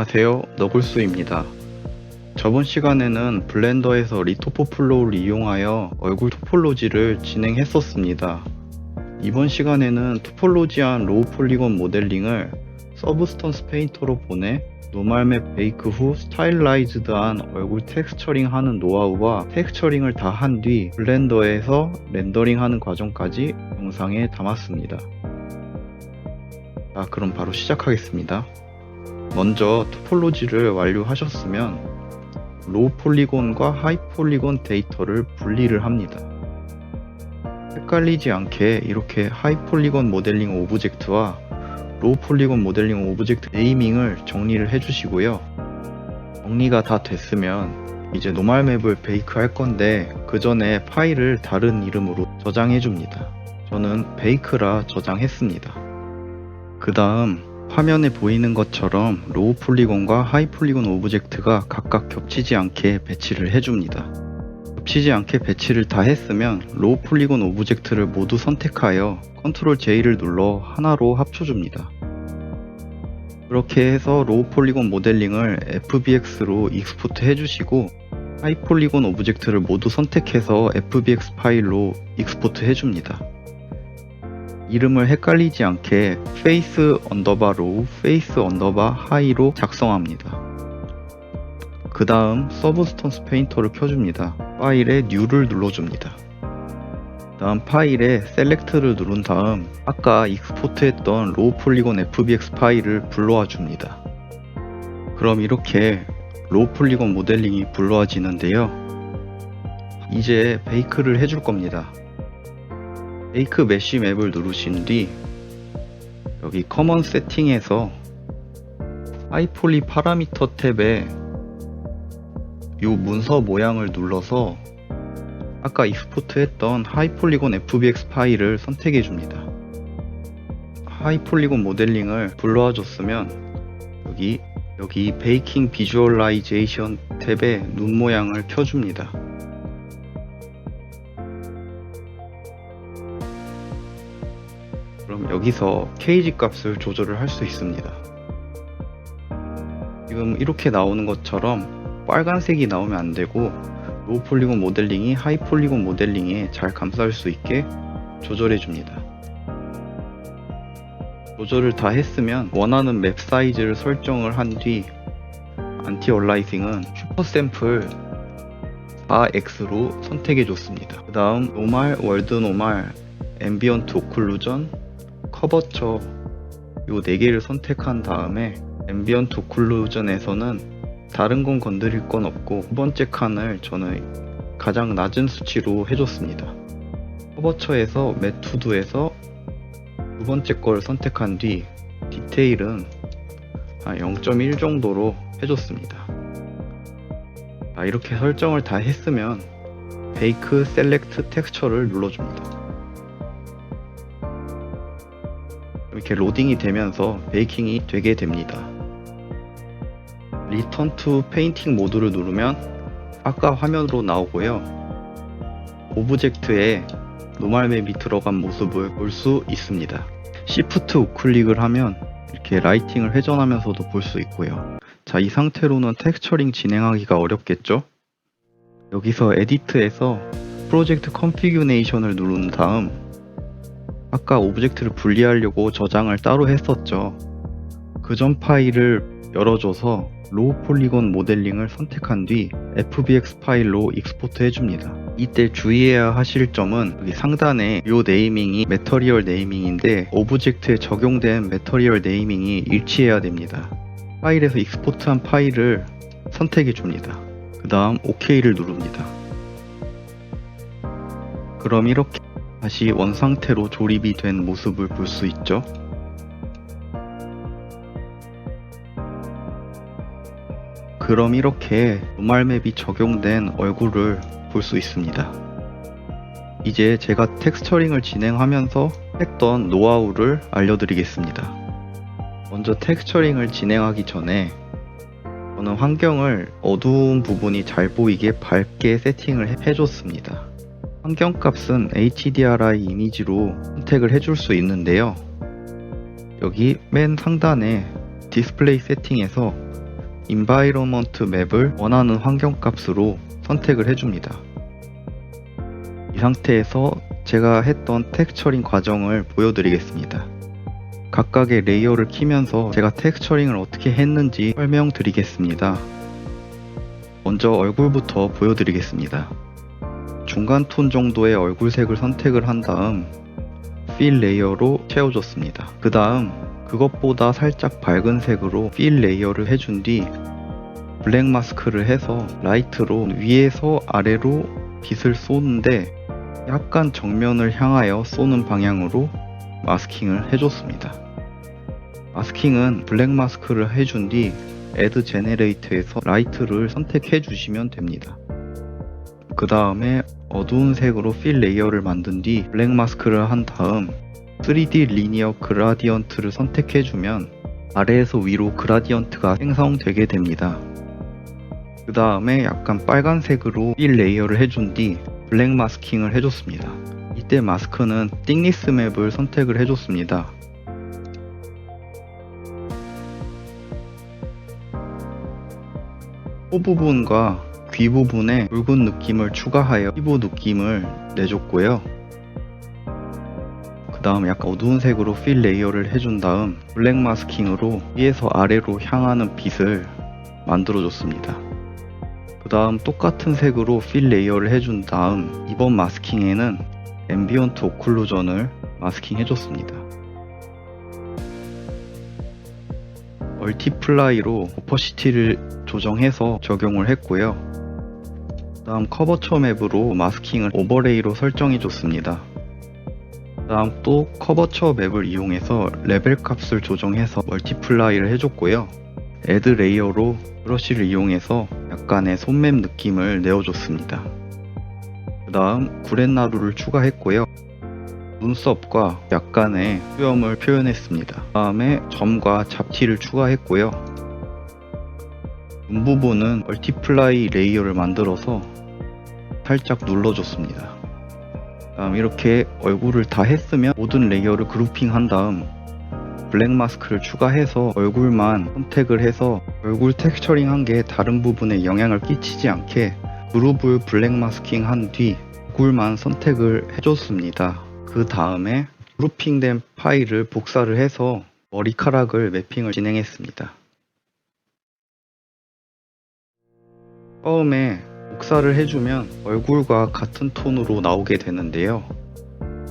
안녕하세요, 너굴수입니다. 저번 시간에는 블렌더에서 리토포 플로우를 이용하여 얼굴 토폴로지를 진행했었습니다. 이번 시간에는 토폴로지한 로우 폴리곤 모델링을 서브스턴스 페인터로 보내 노멀맵 베이크 후 스타일라이즈드한 얼굴 텍스처링 하는 노하우와 텍스처링을 다 한 뒤 블렌더에서 렌더링 하는 과정까지 영상에 담았습니다. 자, 그럼 바로 시작하겠습니다. 먼저 토폴로지를 완료하셨으면 로우 폴리곤과 하이 폴리곤 데이터를 분리를 합니다. 헷갈리지 않게 이렇게 하이 폴리곤 모델링 오브젝트와 로우 폴리곤 모델링 오브젝트 네이밍을 정리를 해주시고요. 정리가 다 됐으면 이제 노멀 맵을 베이크 할 건데 그 전에 파일을 다른 이름으로 저장해 줍니다. 저는 베이크라 저장했습니다. 그 다음 화면에 보이는 것처럼 로우 폴리곤과 하이 폴리곤 오브젝트가 각각 겹치지 않게 배치를 해줍니다. 겹치지 않게 배치를 다 했으면 로우 폴리곤 오브젝트를 모두 선택하여 컨트롤 J를 눌러 하나로 합쳐줍니다. 그렇게 해서 로우 폴리곤 모델링을 FBX로 익스포트 해주시고 하이 폴리곤 오브젝트를 모두 선택해서 FBX 파일로 익스포트 해줍니다. 이름을 헷갈리지 않게 face 언더바 로우, face 언더바 하이로 작성합니다. 그 다음 서브스턴스 페인터를 켜줍니다. 파일에 New를 눌러줍니다. 다음 파일에 Select를 누른 다음 아까 익스포트 했던 로우 폴리곤 FBX 파일을 불러와 줍니다. 그럼 이렇게 로우 폴리곤 모델링이 불러와지는데요. 이제 베이크를 해줄 겁니다. 베이크 메쉬 맵을 누르신 뒤 여기 커먼 세팅에서 하이폴리 파라미터 탭에 이 문서 모양을 눌러서 아까 익스포트 했던 하이폴리곤 FBX 파일을 선택해 줍니다. 하이폴리곤 모델링을 불러와 줬으면 여기 베이킹 비주얼라이제이션 탭에 눈 모양을 켜줍니다. 그럼 여기서 KG 값을 조절을 할 수 있습니다. 지금 이렇게 나오는 것처럼 빨간색이 나오면 안되고 로우 폴리곤 모델링이 하이 폴리곤 모델링에 잘 감쌀 수 있게 조절해 줍니다. 조절을 다 했으면 원하는 맵 사이즈를 설정을 한 뒤 안티 얼라이징은 슈퍼 샘플 4X로 선택해 줬습니다. 그 다음 노멀, 월드 노멀, 앰비언트 오클루전, 커버처 이 4개를 선택한 다음에 앰비언트 오클루전에서는 다른 건 건드릴 건 없고 두 번째 칸을 저는 가장 낮은 수치로 해줬습니다. 커버처에서 매투두에서 두 번째 걸 선택한 뒤 디테일은 한 0.1 정도로 해줬습니다. 이렇게 설정을 다 했으면 베이크 셀렉트 텍스처를 눌러줍니다. 이렇게 로딩이 되면서 베이킹이 되게 됩니다. 리턴 투 페인팅 모드를 누르면 아까 화면으로 나오고요. 오브젝트에 노멀 맵이 들어간 모습을 볼 수 있습니다. Shift 우클릭을 하면 이렇게 라이팅을 회전하면서도 볼 수 있고요. 자, 이 상태로는 텍스처링 진행하기가 어렵겠죠? 여기서 에디트에서 프로젝트 컨피규레이션을 누른 다음 아까 오브젝트를 분리하려고 저장을 따로 했었죠. 그 전 파일을 열어줘서 로우 폴리곤 모델링을 선택한 뒤 FBX 파일로 익스포트 해줍니다. 이때 주의해야 하실 점은 여기 상단에 이 네이밍이 매터리얼 네이밍인데 오브젝트에 적용된 매터리얼 네이밍이 일치해야 됩니다. 파일에서 익스포트한 파일을 선택해 줍니다. 그 다음 OK를 누릅니다. 그럼 이렇게 다시 원상태로 조립이 된 모습을 볼 수 있죠. 그럼 이렇게 노멀 맵이 적용된 얼굴을 볼 수 있습니다. 이제 제가 텍스처링을 진행하면서 했던 노하우를 알려드리겠습니다. 먼저 텍스처링을 진행하기 전에 저는 환경을 어두운 부분이 잘 보이게 밝게 세팅을 해줬습니다. 환경값은 HDRI 이미지로 선택을 해줄 수 있는데요. 여기 맨 상단에 디스플레이 세팅에서 environment 맵을 원하는 환경값으로 선택을 해줍니다. 이 상태에서 제가 했던 텍스처링 과정을 보여드리겠습니다. 각각의 레이어를 키면서 제가 텍스처링을 어떻게 했는지 설명드리겠습니다. 먼저 얼굴부터 보여드리겠습니다. 중간 톤 정도의 얼굴색을 선택을 한 다음 필 레이어로 채워줬습니다. 그 다음 그것보다 살짝 밝은 색으로 필 레이어를 해준 뒤 블랙 마스크를 해서 라이트로 위에서 아래로 빛을 쏘는데 약간 정면을 향하여 쏘는 방향으로 마스킹을 해줬습니다. 마스킹은 블랙 마스크를 해준 뒤 Add Generate에서 라이트를 선택해 주시면 됩니다. 그 다음에 어두운 색으로 필 레이어를 만든 뒤 블랙 마스크를 한 다음 3D 리니어 그라디언트를 선택해 주면 아래에서 위로 그라디언트가 생성되게 됩니다. 그 다음에 약간 빨간색으로 필 레이어를 해준 뒤 블랙 마스킹을 해줬습니다. 이때 마스크는 띵니스 맵을 선택을 해줬습니다. 코 부분과 귀 부분에 붉은 느낌을 추가하여 피부 느낌을 내줬고요. 그 다음 약간 어두운 색으로 필 레이어를 해준 다음 블랙 마스킹으로 위에서 아래로 향하는 빛을 만들어 줬습니다. 그 다음 똑같은 색으로 필 레이어를 해준 다음 이번 마스킹에는 앰비언트 오클루전을 마스킹 해줬습니다. 멀티플라이로 오퍼시티를 조정해서 적용을 했고요. 그 다음 커버처 맵으로 마스킹을 오버레이로 설정해 줬습니다. 그 다음 또 커버처 맵을 이용해서 레벨 값을 조정해서 멀티플라이를 해줬고요. 애드 레이어로 브러쉬를 이용해서 약간의 손맵 느낌을 내어줬습니다. 그 다음 구렛나루를 추가했고요. 눈썹과 약간의 수염을 표현했습니다. 그 다음에 점과 잡티를 추가했고요. 눈 부분은 멀티플라이 레이어를 만들어서 살짝 눌러줬습니다. 그 다음 이렇게 얼굴을 다 했으면 모든 레이어를 그룹핑한 다음 블랙 마스크를 추가해서 얼굴만 선택을 해서 얼굴 텍스처링 한 게 다른 부분에 영향을 끼치지 않게 그룹을 블랙 마스킹 한 뒤 얼굴만 선택을 해줬습니다. 그 다음에 그룹핑된 파일을 복사를 해서 머리카락을 매핑을 진행했습니다. 처음에 복사를 해주면 얼굴과 같은 톤으로 나오게 되는데요.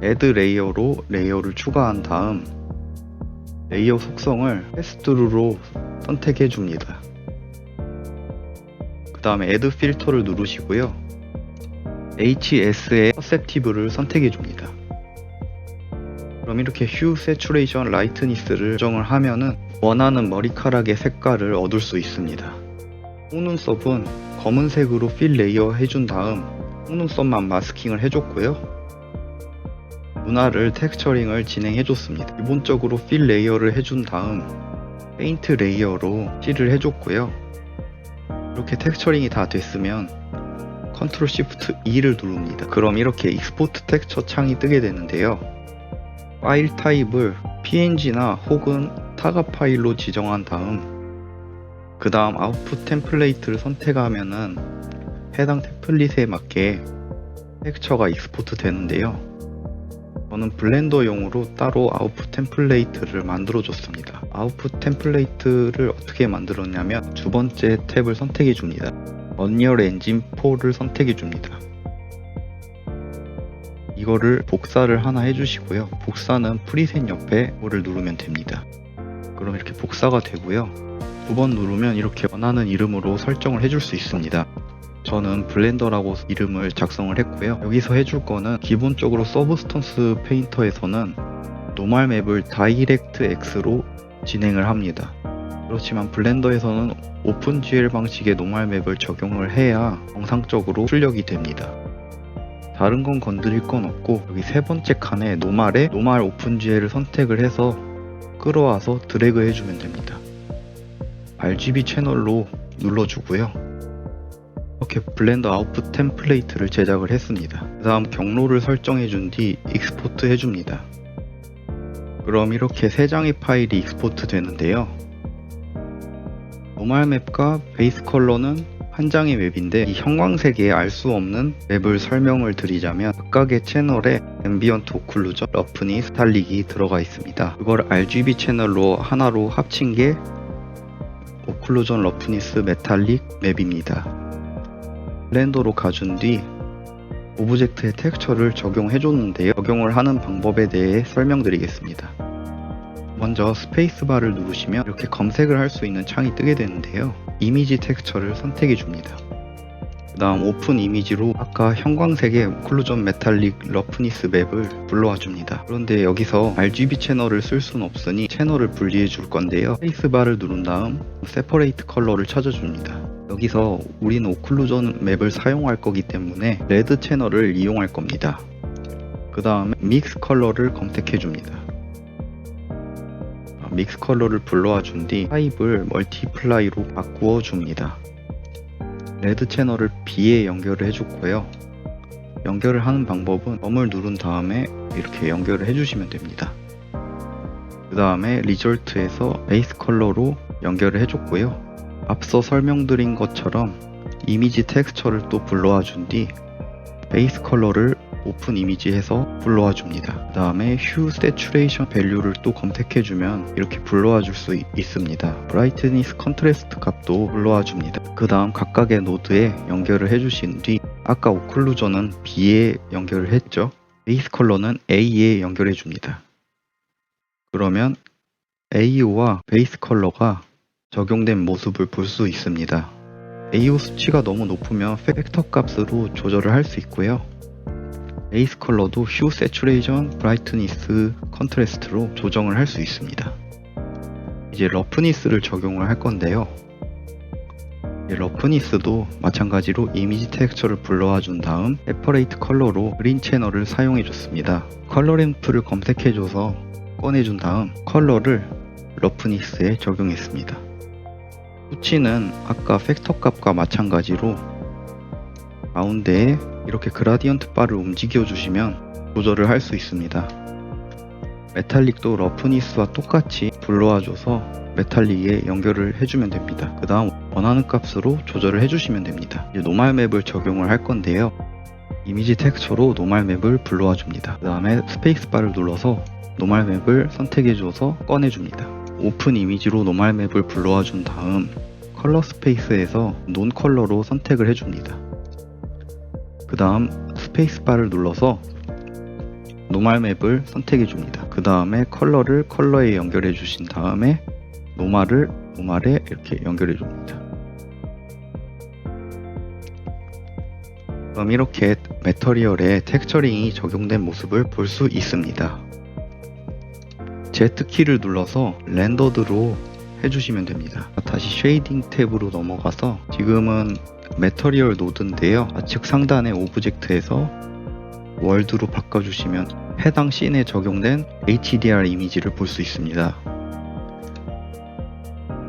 애드 레이어로 레이어를 추가한 다음 레이어 속성을 패스트루로 선택해 줍니다. 그 다음에 애드 필터를 누르시고요. HS의 퍼셉티브를 선택해 줍니다. 그럼 이렇게 휴, 세츄레이션, 라이트니스를 조정을 하면은 원하는 머리카락의 색깔을 얻을 수 있습니다. 속눈썹은 검은색으로 필 레이어 해준 다음 속눈썹만 마스킹을 해줬고요. 눈알을 텍스처링을 진행해줬습니다. 기본적으로 필 레이어를 해준 다음 페인트 레이어로 칠을 해줬고요. 이렇게 텍스처링이 다 됐으면 컨트롤 시프트 E를 누릅니다. 그럼 이렇게 익스포트 텍스처 창이 뜨게 되는데요. 파일 타입을 PNG나 혹은 타가 파일로 지정한 다음 그 다음 아웃풋 템플레이트를 선택하면은 해당 템플릿에 맞게 텍스처가 익스포트 되는데요. 저는 블렌더용으로 따로 아웃풋 템플레이트를 만들어 줬습니다. 아웃풋 템플레이트를 어떻게 만들었냐면 두 번째 탭을 선택해 줍니다. 언리얼 엔진 4를 선택해 줍니다. 이거를 복사를 하나 해주시고요. 복사는 프리셋 옆에 뭐를 누르면 됩니다. 그럼 이렇게 복사가 되고요. 두 번 누르면 이렇게 원하는 이름으로 설정을 해줄 수 있습니다. 저는 블렌더라고 이름을 작성을 했고요. 여기서 해줄 거는 기본적으로 서브스턴스 페인터에서는 노멀 맵을 다이렉트 X로 진행을 합니다. 그렇지만 블렌더에서는 오픈GL 방식의 노멀 맵을 적용을 해야 정상적으로 출력이 됩니다. 다른 건 건드릴 건 없고 여기 세 번째 칸에 노멀에 노멀 오픈GL을 선택을 해서 끌어와서 드래그 해주면 됩니다. RGB 채널로 눌러주고요. 이렇게 블렌더 아웃풋 템플레이트를 제작을 했습니다. 그 다음 경로를 설정해 준 뒤 익스포트 해줍니다. 그럼 이렇게 세 장의 파일이 익스포트 되는데요. 노멀 맵과 베이스 컬러는 한 장의 맵인데, 이 형광색에 알 수 없는 맵을 설명을 드리자면 각각의 채널에 앰비언트 오클루전, 러프니스, 메탈릭이 들어가 있습니다. 그걸 RGB 채널로 하나로 합친 게 오클루전, 러프니스, 메탈릭 맵입니다. 블렌더로 가준 뒤 오브젝트의 텍스처를 적용해 줬는데요. 적용을 하는 방법에 대해 설명드리겠습니다. 먼저 스페이스바를 누르시면 이렇게 검색을 할 수 있는 창이 뜨게 되는데요. 이미지 텍스처를 선택해 줍니다. 그 다음 오픈 이미지로 아까 형광색의 오클루전 메탈릭 러프니스 맵을 불러와 줍니다. 그런데 여기서 RGB 채널을 쓸 수는 없으니 채널을 분리해 줄 건데요. 스페이스바를 누른 다음 세퍼레이트 컬러를 찾아줍니다. 여기서 우리는 오클루전 맵을 사용할 거기 때문에 레드 채널을 이용할 겁니다. 그 다음에 믹스 컬러를 검색해 줍니다. 믹스 컬러를 불러와 준 뒤 타입을 멀티플라이로 바꾸어 줍니다. 레드 채널을 B에 연결을 해줬고요. 연결을 하는 방법은 덤을 누른 다음에 이렇게 연결을 해주시면 됩니다. 그 다음에 리졸트에서 베이스 컬러로 연결을 해줬고요. 앞서 설명드린 것처럼 이미지 텍스처를 또 불러와 준 뒤 베이스 컬러를 오픈 이미지에서 불러와 줍니다. 그 다음에 휴 세츄레이션 밸류를 또 검색해 주면 이렇게 불러와 줄 수 있습니다. 브라이트니스 컨트래스트 값도 불러와 줍니다. 그 다음 각각의 노드에 연결을 해 주신 뒤 아까 오클루전은 B에 연결을 했죠. 베이스 컬러는 A에 연결해 줍니다. 그러면 AO와 베이스 컬러가 적용된 모습을 볼 수 있습니다. AO 수치가 너무 높으면 팩터 값으로 조절을 할 수 있고요. 베이스 컬러도 휴, 세츄레이션, 브라이트니스, 컨트래스트로 조정을 할 수 있습니다. 이제 러프니스를 적용을 할 건데요. 러프니스도 마찬가지로 이미지 텍스처를 불러와 준 다음 세퍼레이트 컬러로 그린 채널을 사용해 줬습니다. 컬러 램프를 검색해 줘서 꺼내 준 다음 컬러를 러프니스에 적용했습니다. 수치는 아까 팩터 값과 마찬가지로 가운데에 이렇게 그라디언트 바를 움직여 주시면 조절을 할 수 있습니다. 메탈릭도 러프니스와 똑같이 불러와 줘서 메탈릭에 연결을 해주면 됩니다. 그 다음 원하는 값으로 조절을 해주시면 됩니다. 이제 노멀 맵을 적용을 할 건데요. 이미지 텍스처로 노멀 맵을 불러와 줍니다. 그 다음에 스페이스바를 눌러서 노멀 맵을 선택해 줘서 꺼내 줍니다. 오픈 이미지로 노멀 맵을 불러와 준 다음 컬러 스페이스에서 논 컬러로 선택을 해줍니다. 그 다음 스페이스바를 눌러서 노멀 맵을 선택해 줍니다. 그 다음에 컬러를 컬러에 연결해 주신 다음에 노멀을 노멀에 이렇게 연결해 줍니다. 그럼 이렇게 매터리얼에 텍스처링이 적용된 모습을 볼 수 있습니다. Z키를 눌러서 렌더드로 해주시면 됩니다. 다시 쉐이딩 탭으로 넘어가서 지금은 매터리얼 노드인데요. 좌측 상단의 오브젝트에서 월드로 바꿔주시면 해당 씬에 적용된 HDR 이미지를 볼 수 있습니다.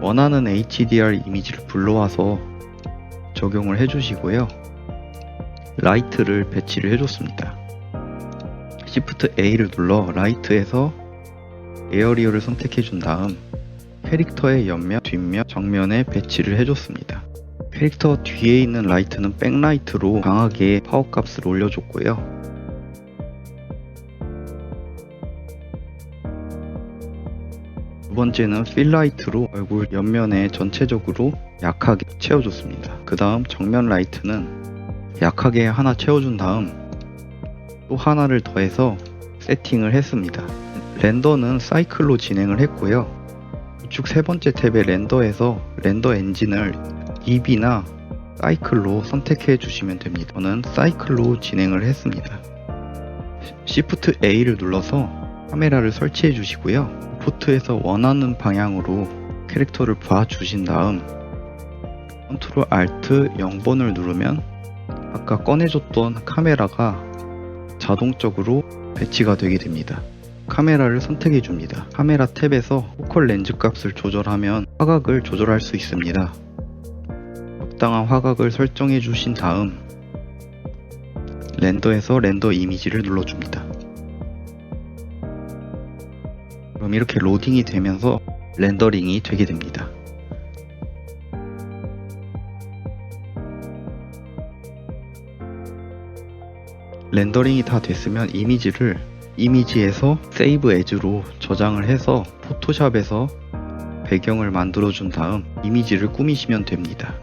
원하는 HDR 이미지를 불러와서 적용을 해주시고요. 라이트를 배치를 해줬습니다. Shift A를 눌러 라이트에서 에어리어를 선택해 준 다음 캐릭터의 옆면, 뒷면, 정면에 배치를 해줬습니다. 캐릭터 뒤에 있는 라이트는 백라이트로 강하게 파워 값을 올려줬고요. 두 번째는 필라이트로 얼굴 옆면에 전체적으로 약하게 채워줬습니다. 그 다음 정면 라이트는 약하게 하나 채워준 다음 또 하나를 더해서 세팅을 했습니다. 렌더는 사이클로 진행을 했고요. 우측 세 번째 탭의 렌더에서 렌더 엔진을 EB나 사이클로 선택해 주시면 됩니다. 저는 사이클로 진행을 했습니다. Shift A를 눌러서 카메라를 설치해 주시고요. 포트에서 원하는 방향으로 캐릭터를 봐주신 다음 Ctrl Alt 0번을 누르면 아까 꺼내줬던 카메라가 자동적으로 배치가 되게 됩니다. 카메라를 선택해 줍니다. 카메라 탭에서 포컬 렌즈 값을 조절하면 화각을 조절할 수 있습니다. 적당한 화각을 설정해 주신 다음 렌더에서 렌더 이미지를 눌러줍니다. 그럼 이렇게 로딩이 되면서 렌더링이 되게 됩니다. 렌더링이 다 됐으면 이미지에서 세이브 에즈로 저장을 해서 포토샵에서 배경을 만들어 준 다음 이미지를 꾸미시면 됩니다.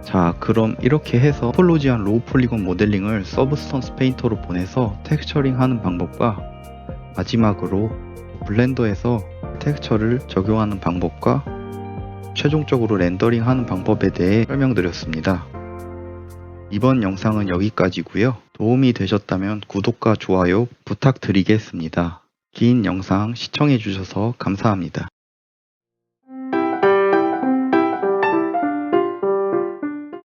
자, 그럼 이렇게 해서 티폴로지한 로우 폴리곤 모델링을 서브스턴스 페인터로 보내서 텍스처링 하는 방법과 마지막으로 블렌더에서 텍스처를 적용하는 방법과 최종적으로 렌더링 하는 방법에 대해 설명드렸습니다. 이번 영상은 여기까지고요. 도움이 되셨다면 구독과 좋아요 부탁드리겠습니다. 긴 영상 시청해주셔서 감사합니다.